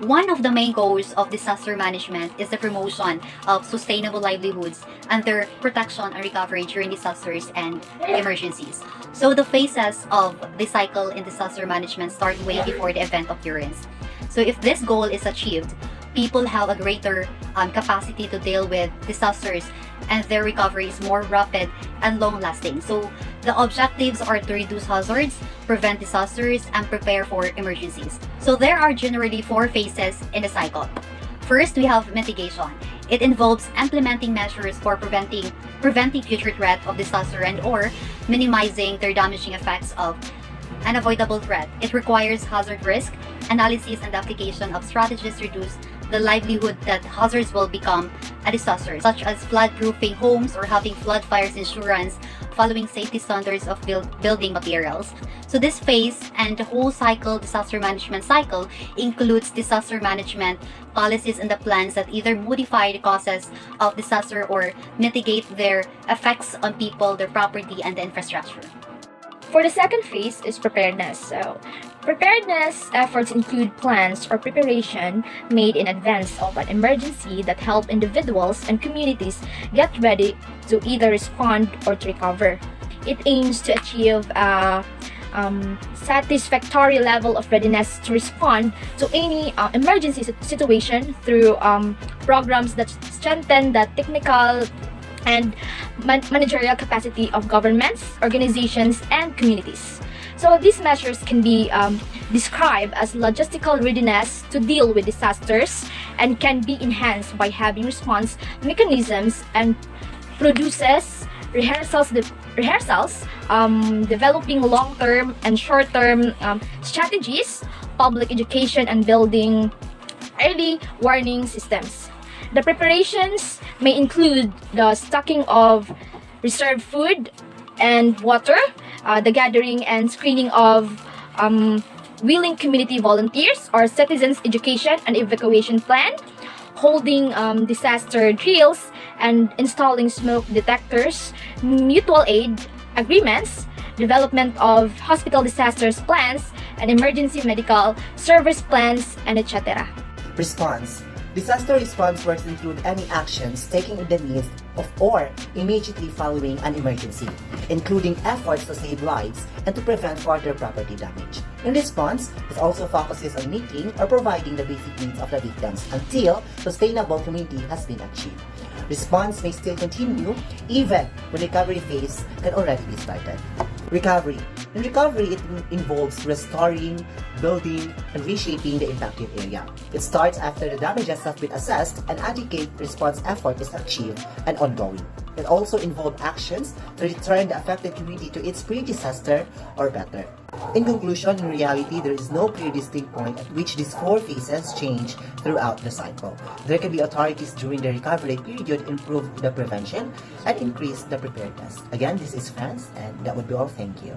One of the main goals of disaster management is the promotion of sustainable livelihoods and their protection and recovery during disasters and emergencies. So the phases of the cycle in disaster management start way before the event occurrence. So if this goal is achieved, people have a greater capacity to deal with disasters and their recovery is more rapid and long-lasting. So the objectives are to reduce hazards, prevent disasters, and prepare for emergencies. So there are generally 4 phases in the cycle. First, we have mitigation. It involves implementing measures for preventing future threat of disaster and or minimizing their damaging effects of unavoidable threat. It requires hazard risk analysis and application of strategies to reduce the likelihood that hazards will become a disaster, such as flood-proofing homes or having flood fires insurance, following safety standards of building materials. So this phase and the whole cycle, disaster management cycle, includes disaster management policies and the plans that either modify the causes of disaster or mitigate their effects on people, their property, and the infrastructure. For the second phase is preparedness. So, preparedness efforts include plans or preparation made in advance of an emergency that help individuals and communities get ready to either respond or to recover. It aims to achieve a satisfactory level of readiness to respond to any emergency situation through programs that strengthen the technical and managerial capacity of governments, organizations, and communities. So these measures can be described as logistical readiness to deal with disasters and can be enhanced by having response mechanisms and produces rehearsals, developing long-term and short-term strategies, public education, and building early warning systems. The preparations may include the stocking of reserved food and water, the gathering and screening of willing community volunteers or citizens' education and evacuation plan, holding disaster drills and installing smoke detectors, mutual aid agreements, development of hospital disasters plans and emergency medical service plans, and etc. Response. Disaster response works include any actions taken in the midst of or immediately following an emergency, including efforts to save lives and to prevent further property damage. In response, it also focuses on meeting or providing the basic needs of the victims until sustainable community has been achieved. Response may still continue even when recovery phase can already be started. Recovery. In recovery, it involves restoring, building, and reshaping the impacted area. It starts after the damages have been assessed and adequate response effort is achieved and ongoing. It also involves actions to return the affected community to its pre-disaster or better. In conclusion, in reality, there is no clear distinct point at which these 4 phases change throughout the cycle. There can be authorities during the recovery period improve the prevention and increase the preparedness. Again, this is France, and that would be all. Thank you.